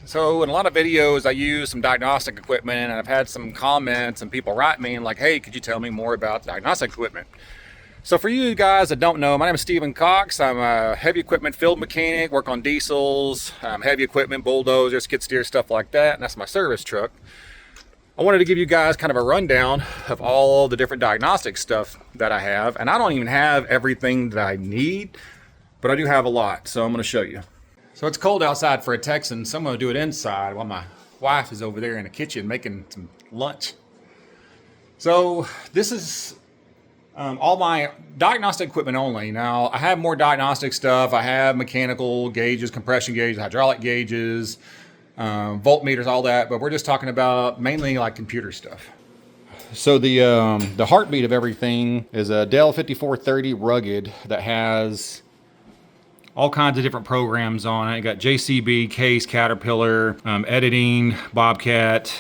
So in a lot of videos, I use some diagnostic equipment, and I've had some comments and people write me and like, hey, could you tell me more about diagnostic equipment? So for you guys that don't know, my name is Stephen Cox. I'm a heavy equipment field mechanic, work on diesels, heavy equipment, bulldozers, skid steer, stuff like that, and that's my service truck. I wanted to give you guys kind of a rundown of all the different diagnostic stuff that I have, and I don't even have everything that I need, but I do have a lot, so I'm going to show you. So it's cold outside for a Texan, so I'm going to do it inside while my wife is over there in the kitchen making some lunch. So this is all my diagnostic equipment only. Now, I have more diagnostic stuff. I have mechanical gauges, compression gauges, hydraulic gauges, voltmeters, all that, but we're just talking about mainly like computer stuff. So the heartbeat of everything is a Dell 5430 Rugged that has all kinds of different programs on it. You got JCB, Case, Caterpillar, editing, Bobcat,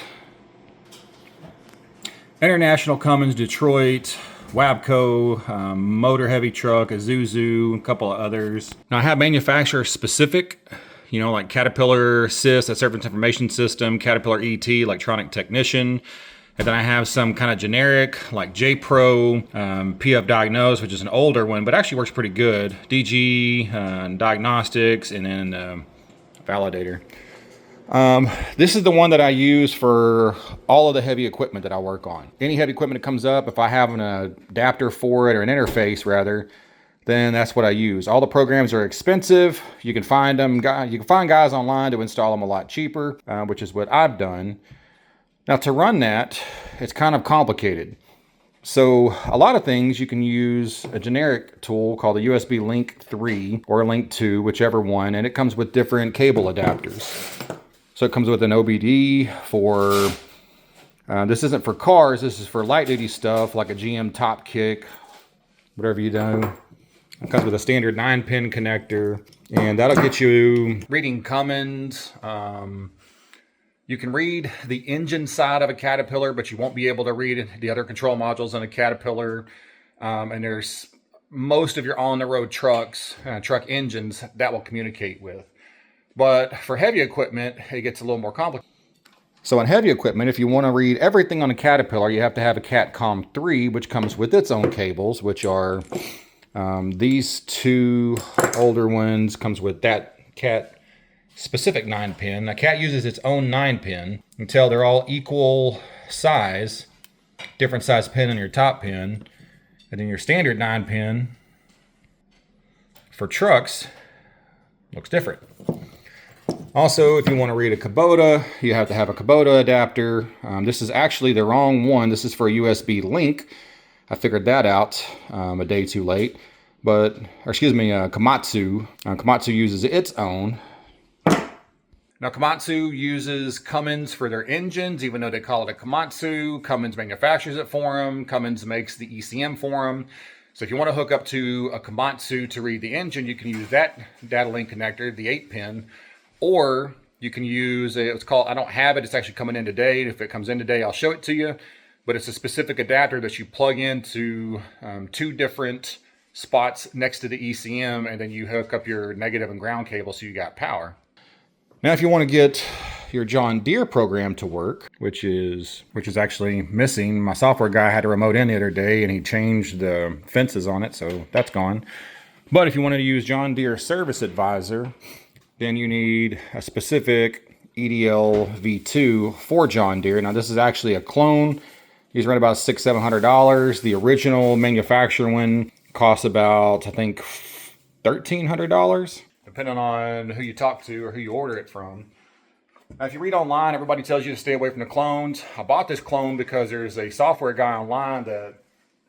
International, Cummins, Detroit, Wabco, Motor Heavy Truck, Isuzu, a couple of others. Now I have manufacturer specific, like Caterpillar SIS, a Service Information System, Caterpillar ET, Electronic Technician. And then I have some kind of generic like J-Pro, PF Diagnose, which is an older one, but actually works pretty good. DG, Diagnostics, and then Validator. This is the one that I use for all of the heavy equipment that I work on. Any heavy equipment that comes up, if I have an adapter for it, or an interface rather, then that's what I use. All the programs are expensive. You can find them. You can find guys online to install them a lot cheaper, which is what I've done. Now to run that, it's kind of complicated. So a lot of things you can use a generic tool called the USB Link 3 or Link 2, whichever one, and it comes with different cable adapters. So it comes with an OBD for, this isn't for cars, this is for light duty stuff like a GM Top Kick, whatever you do. It comes with a standard 9-pin connector, and that'll get you reading Cummins. You can read the engine side of a Caterpillar, but you won't be able to read the other control modules on a Caterpillar. And there's most of your on-the-road trucks, truck engines that will communicate with. But for heavy equipment, it gets a little more complicated. So on heavy equipment, if you want to read everything on a Caterpillar, you have to have a Catcom 3, which comes with its own cables, which are these two older ones, comes with that Cat specific 9-pin. Now Cat uses its own 9-pin until they're all equal size, different size pin on your top pin, and then your standard 9-pin for trucks looks different. Also, if you want to read a Kubota, you have to have a Kubota adapter. This is actually the wrong one. This is for a USB link. I figured that out a day too late. Komatsu. Komatsu uses its own. Now, Komatsu uses Cummins for their engines, even though they call it a Komatsu. Cummins manufactures it for them. Cummins makes the ECM for them. So if you want to hook up to a Komatsu to read the engine, you can use that data link connector, the 8-pin, or you can use, it's called, I don't have it, it's actually coming in today. If it comes in today, I'll show it to you. But it's a specific adapter that you plug into two different spots next to the ECM, and then you hook up your negative and ground cable so you got power. Now, if you want to get your John Deere program to work, which is actually missing, my software guy had a remote in the other day and he changed the fences on it, so that's gone. But if you wanted to use John Deere Service Advisor, then you need a specific EDL V2 for John Deere. Now, this is actually a clone. These run about $600-700. The original manufacturer one costs about, I think, $1,300. Depending on who you talk to or who you order it from. Now, if you read online, everybody tells you to stay away from the clones. I bought this clone because there's a software guy online that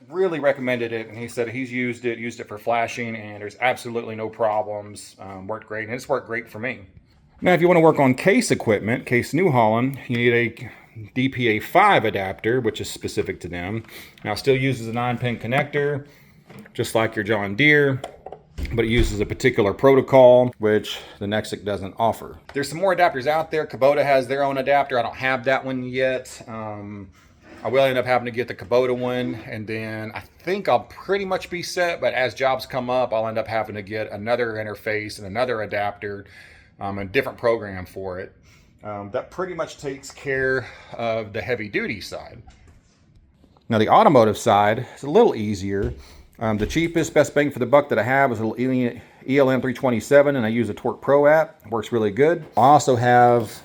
really recommended it, and he said he's used it for flashing, and there's absolutely no problems. Worked great, and it's worked great for me. Now, if you want to work on Case equipment, Case New Holland, you need a DPA5 adapter, which is specific to them. Now, it still uses a 9-pin connector, just like your John Deere, but it uses a particular protocol, which the Nexic doesn't offer. There's some more adapters out there. Kubota has their own adapter. I don't have that one yet. I will end up having to get the Kubota one, and then I think I'll pretty much be set, but as jobs come up, I'll end up having to get another interface and another adapter, a different program for it. That pretty much takes care of the heavy duty side. Now the automotive side is a little easier. The cheapest, best bang for the buck that I have is a little ELM 327, and I use a Torque Pro app. It works really good. I also have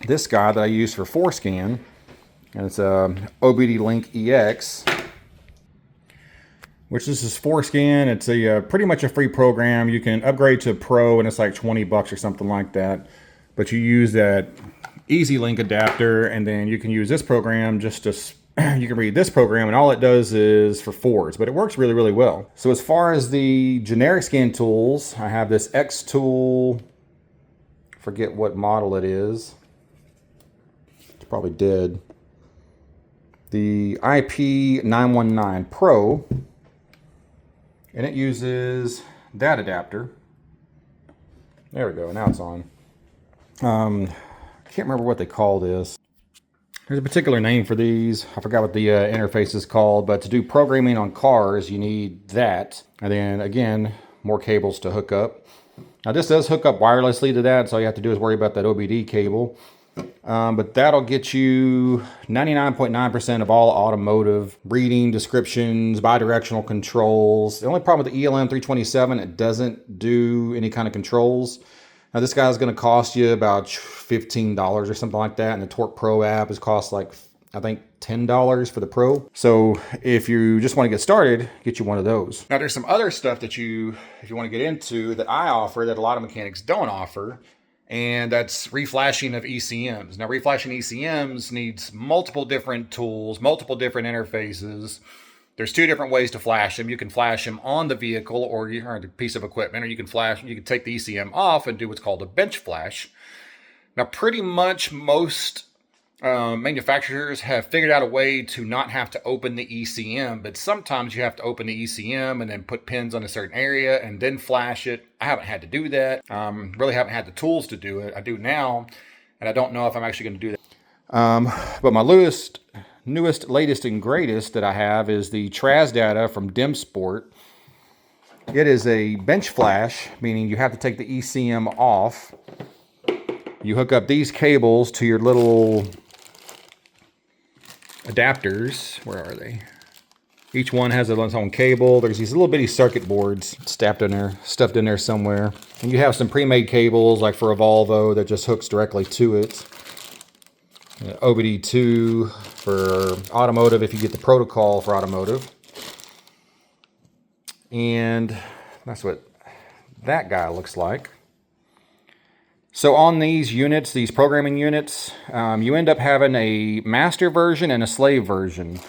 this guy that I use for forescan, and it's a OBD Link EX, which this is forescan. It's a pretty much a free program. You can upgrade to Pro, and it's like 20 bucks or something like that. But you use that Easy Link adapter, and then you can use this program just to you can read this program, and all it does is for Fords, but it works really, really well. So as far as the generic scan tools, I have this X tool, forget what model it is. It's probably dead. The IP919 Pro, and it uses that adapter. There we go, now it's on. I can't remember what they call this. There's a particular name for these. I forgot what the interface is called, but to do programming on cars, you need that. And then again, more cables to hook up. Now this does hook up wirelessly to that, so all you have to do is worry about that OBD cable. But that'll get you 99.9% of all automotive reading, descriptions, bidirectional controls. The only problem with the ELM 327, it doesn't do any kind of controls. Now this guy's going to cost you about $15 or something like that, and the Torque Pro app is cost like, I think, $10 for the Pro. So if you just want to get started, get you one of those. Now there's some other stuff that if you want to get into, that I offer that a lot of mechanics don't offer, and that's reflashing of ECMs. Now reflashing ECMs needs multiple different tools, multiple different interfaces. There's two different ways to flash them. You can flash them on the vehicle or the piece of equipment, or you can take the ECM off and do what's called a bench flash. Now, pretty much most manufacturers have figured out a way to not have to open the ECM, but sometimes you have to open the ECM and then put pins on a certain area and then flash it. I haven't had to do that. Really haven't had the tools to do it. I do now, and I don't know if I'm actually going to do that. But my newest, latest, and greatest that I have is the TRAS data from DimSport. It is a bench flash, meaning you have to take the ECM off. You hook up these cables to your little adapters. Where are they? Each one has its own cable. There's these little bitty circuit boards stuffed in there somewhere. And you have some pre-made cables, like for a Volvo, that just hooks directly to it. OBD2 for Automotive, if you get the protocol for Automotive. And that's what that guy looks like. So on these units, these programming units, you end up having a master version and a slave version.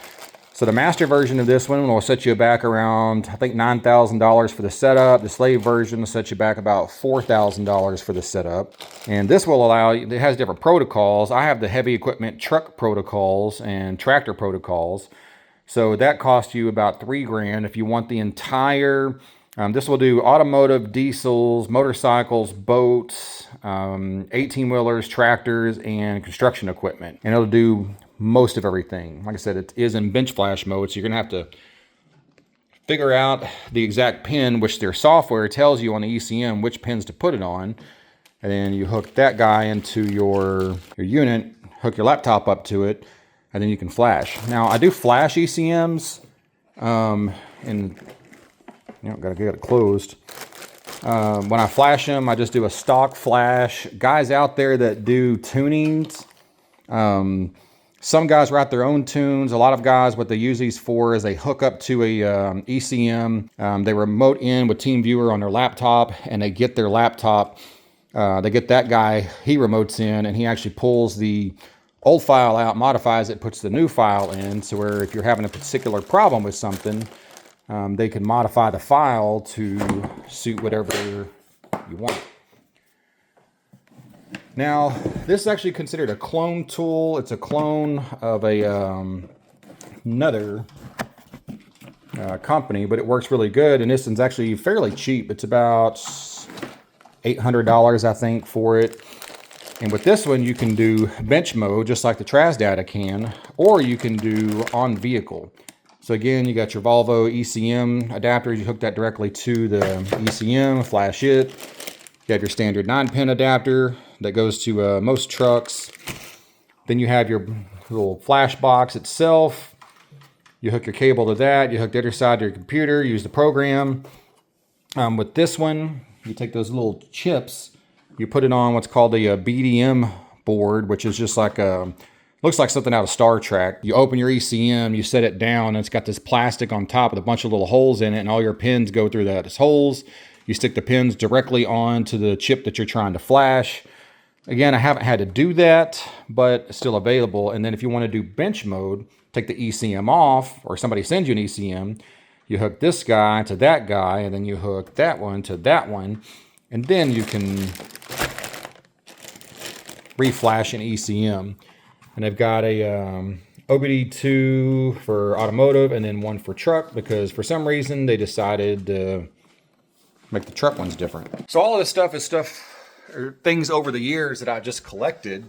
So the master version of this one will set you back around, I think, $9,000 for the setup. The slave version will set you back about $4,000 for the setup. And this will allow you, it has different protocols. I have the heavy equipment truck protocols and tractor protocols. So that costs you about $3,000 if you want the entire. This will do automotive, diesels, motorcycles, boats, 18-wheelers, tractors, and construction equipment. And it'll do most of everything. Like I said, it is in bench flash mode, so you're gonna have to figure out the exact pin, which their software tells you on the ECM which pins to put it on. And then you hook that guy into your unit, hook your laptop up to it, and then you can flash. Now, I do flash ECMs, and gotta get it closed. When I flash them, I just do a stock flash. Guys out there that do tunings, some guys write their own tunes. A lot of guys, what they use these for is they hook up to a ECM. They remote in with TeamViewer on their laptop, and they get their laptop. They get that guy, he remotes in, and he actually pulls the old file out, modifies it, puts the new file in. So where if you're having a particular problem with something, they can modify the file to suit whatever you want. Now, this is actually considered a clone tool. It's a clone of another company, but it works really good. And this one's actually fairly cheap. It's about $800, I think, for it. And with this one, you can do bench mode, just like the TRAS data can, or you can do on vehicle. So again, you got your Volvo ECM adapter. You hook that directly to the ECM, flash it. You have your standard 9-pin adapter that goes to most trucks. Then you have your little flash box itself. You hook your cable to that. You hook the other side to your computer. Use the program. With this one, you take those little chips. You put it on what's called a BDM board, which is just like looks like something out of Star Trek. You open your ECM, you set it down, and it's got this plastic on top with a bunch of little holes in it, and all your pins go through those holes. You stick the pins directly onto the chip that you're trying to flash. Again, I haven't had to do that, but it's still available. And then if you want to do bench mode, take the ECM off, or somebody sends you an ECM, you hook this guy to that guy, and then you hook that one to that one, and then you can reflash an ECM. And they've got a OBD2 for automotive and then one for truck, because for some reason they decided to make the truck ones different. So all of this stuff is things over the years that I just collected.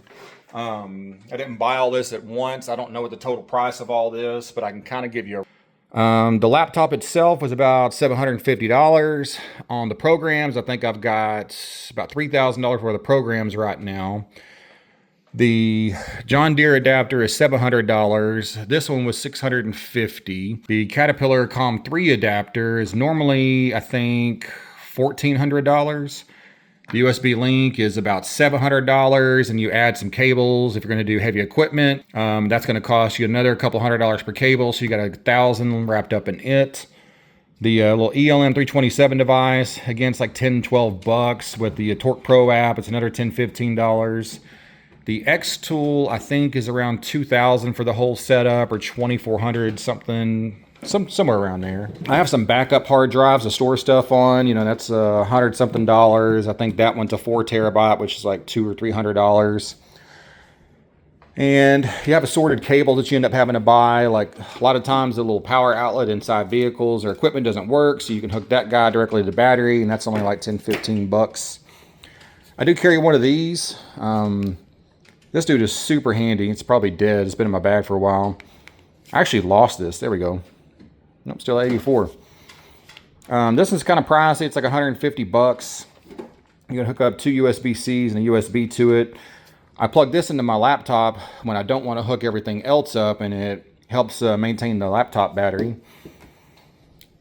I didn't buy all this at once. I don't know what the total price of all this, but I can kind of give you the laptop itself was about $750. On the programs, I think I've got about $3,000 worth of programs right now. The John Deere adapter is $700. This one was $650. The Caterpillar COM3 adapter is normally, I think, $1,400. The USB link is about $700, and you add some cables if you're going to do heavy equipment. That's going to cost you another couple $100 per cable, so you got $1,000 wrapped up in it. The little ELM 327 device, again, it's like $10-12 with the Torque Pro app. It's another $10-15. The X tool, I think, is around $2,000 for the whole setup, or $2,400 something. Somewhere around there. I have some backup hard drives to store stuff on. You know, that's $100-something. I think that one's a 4 terabyte, which is like $200 or $300. And you have assorted cable that you end up having to buy. Like a lot of times, the little power outlet inside vehicles or equipment doesn't work, so you can hook that guy directly to the battery, and that's only like $10-15. I do carry one of these. This dude is super handy. It's probably dead. It's been in my bag for a while. I actually lost this. There we go. Nope, still 84. This is kind of pricey. It's like $150. You can hook up 2 USB-Cs and a USB to it. I plug this into my laptop when I don't want to hook everything else up, and it helps maintain the laptop battery.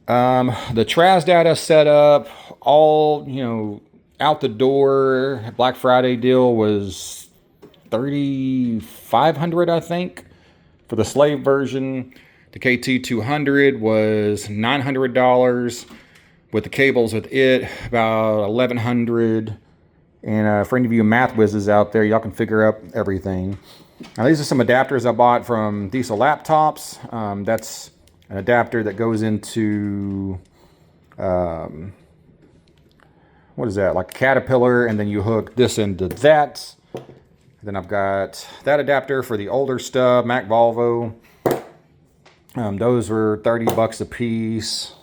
The TRAS data setup, all, you know, out the door. Black Friday deal was $3,500, I think, for the slave version. The KT200 was $900 with the cables with it, about $1,100. And for any of you math whizzes out there, y'all can figure up everything. Now, these are some adapters I bought from Diesel Laptops. That's an adapter that goes into, what is that, like a Caterpillar, and then you hook this into that. Then I've got that adapter for the older stuff, Mac Volvo. Those were $30 a piece.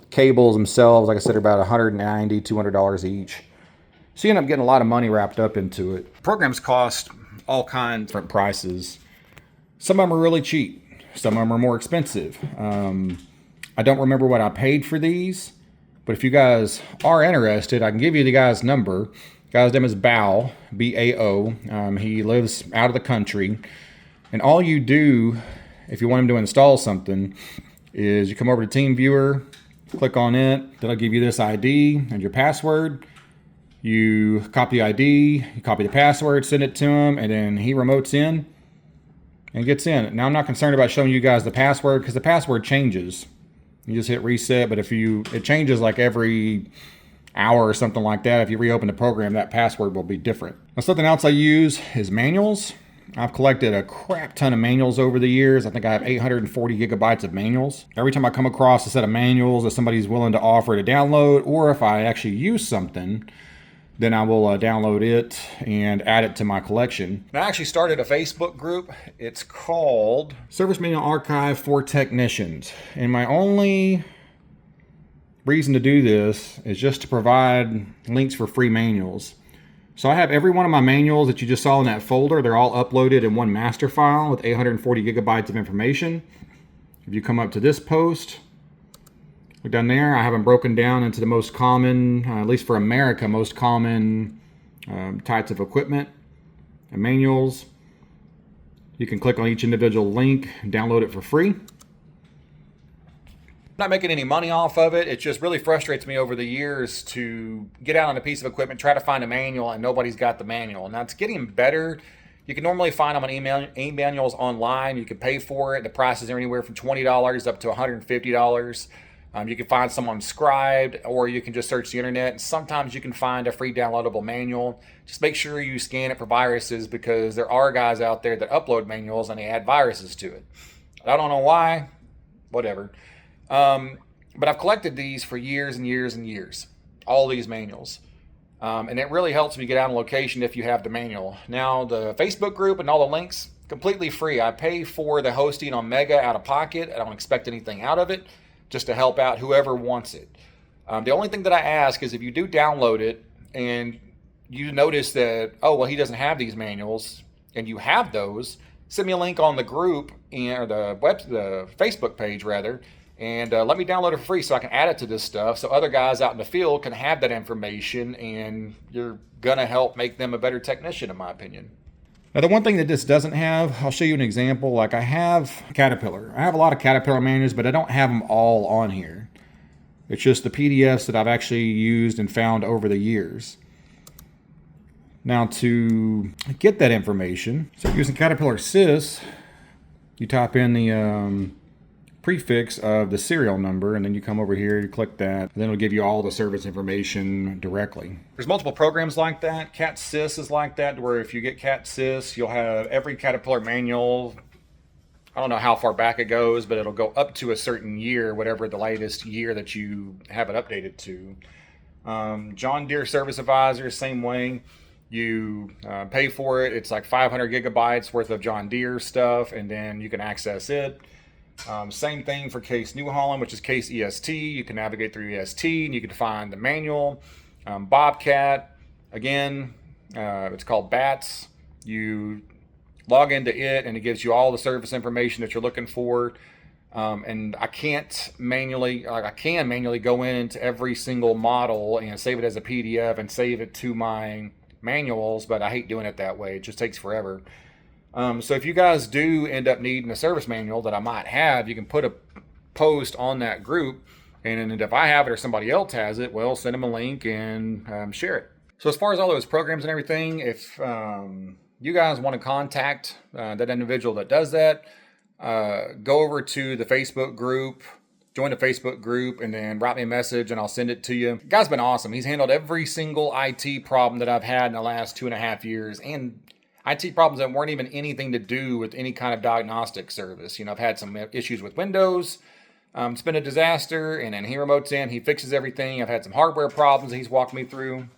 Cables themselves, like I said, are about $190, $200 each. So you end up getting a lot of money wrapped up into it. Programs cost all kinds of different prices. Some of them are really cheap. Some of them are more expensive. I don't remember what I paid for these, but if you guys are interested, I can give you the guy's number. The guy's name is Bao, B-A-O. He lives out of the country. And all you do, if you want him to install something, is you come over to TeamViewer, click on it, then I'll give you this ID and your password. You copy the ID, you copy the password, send it to him, and then he remotes in and gets in. Now, I'm not concerned about showing you guys the password because the password changes. You just hit reset, but it changes like every hour or something like that. If you reopen the program, that password will be different. Now, something else I use is manuals. I've collected a crap ton of manuals over the years. I think I have 840 gigabytes of manuals. Every time I come across a set of manuals that somebody's willing to offer to download, or if I actually use something, then I will download it and add it to my collection. I actually started a Facebook group. It's called Service Manual Archive for Technicians. And my only reason to do this is just to provide links for free manuals. So I have every one of my manuals that you just saw in that folder. They're all uploaded in one master file with 840 gigabytes of information. If you come up to this post, Down there, I have them broken down into the most common, at least for America, most common types of equipment and manuals. You can click on each individual link and download it for free. I'm not making any money off of it. It just really frustrates me over the years to get out on a piece of equipment, try to find a manual, and nobody's got the manual. Now it's getting better. You can normally find them on e-manuals online. You can pay for it. The prices are anywhere from $20 up to $150. You can find someone scribed, or you can just search the internet, and sometimes you can find a free downloadable manual. Just make sure you scan it for viruses, because there are guys out there that upload manuals and they add viruses to it. I don't know why, whatever. But I've collected these for years and years and years, all these manuals. And it really helps me get out on location if you have the manual. Now, the Facebook group and all the links, completely free. I pay for the hosting on Mega out of pocket. I don't expect anything out of it, just to help out whoever wants it. The only thing that I ask is if you do download it and you notice that, oh, well, he doesn't have these manuals, and you have those, send me a link on the group, or the Facebook page rather, and let me download it for free so I can add it to this stuff so other guys out in the field can have that information, and you're gonna help make them a better technician, in my opinion. Now, the one thing that this doesn't have, I'll show you an example. Like, I have Caterpillar. I have a lot of Caterpillar manuals, but I don't have them all on here. It's just the PDFs that I've actually used and found over the years. Now, to get that information, so using Caterpillar Sys, you type in the prefix of the serial number, and then you come over here, you click that, and then it'll give you all the service information directly. There's multiple programs like that. Cat Sys is like that, where if you get Cat Sys, you'll have every Caterpillar manual. I don't know how far back it goes, but it'll go up to a certain year, whatever the latest year that you have it updated to. John Deere Service Advisor, same way. You pay for it. It's like 500 gigabytes worth of John Deere stuff, and then you can access it. Same thing for Case New Holland, which is Case EST. You can navigate through EST and you can find the manual. Bobcat, again, it's called BATS. You log into it and it gives you all the service information that you're looking for. And I can manually go into every single model and save it as a PDF and save it to my manuals, but I hate doing it that way. It just takes forever. So if you guys do end up needing a service manual that I might have, you can put a post on that group, and if I have it or somebody else has it, well, send them a link and share it. So as far as all those programs and everything, if you guys want to contact that individual that does that, go over to the Facebook group, join the Facebook group, and then write me a message and I'll send it to you. The guy's been awesome. He's handled every single IT problem that I've had in the last 2.5 years, and IT problems that weren't even anything to do with any kind of diagnostic service. You know, I've had some issues with Windows. It's been a disaster, and then he remotes in, he fixes everything. I've had some hardware problems that he's walked me through.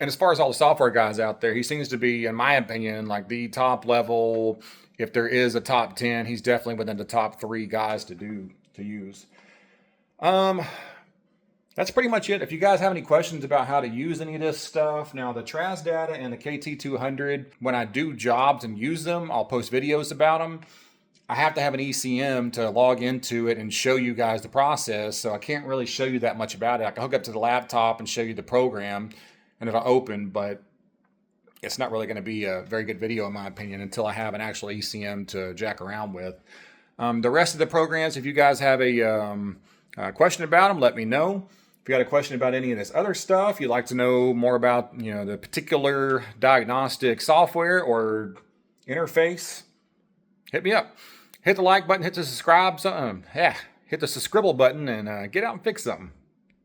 And as far as all the software guys out there, he seems to be, in my opinion, like the top level. If there is a top 10, he's definitely within the top 3 guys to use. That's pretty much it. If you guys have any questions about how to use any of this stuff, now the TRAS data and the KT200, when I do jobs and use them, I'll post videos about them. I have to have an ECM to log into it and show you guys the process, so I can't really show you that much about it. I can hook up to the laptop and show you the program, and it'll open, but it's not really going to be a very good video in my opinion until I have an actual ECM to jack around with. The rest of the programs, if you guys have a question about them, let me know. If you got a question about any of this other stuff, you'd like to know more about, the particular diagnostic software or interface, hit me up. Hit the like button, hit the subscribe, hit the subscribe button, and get out and fix something.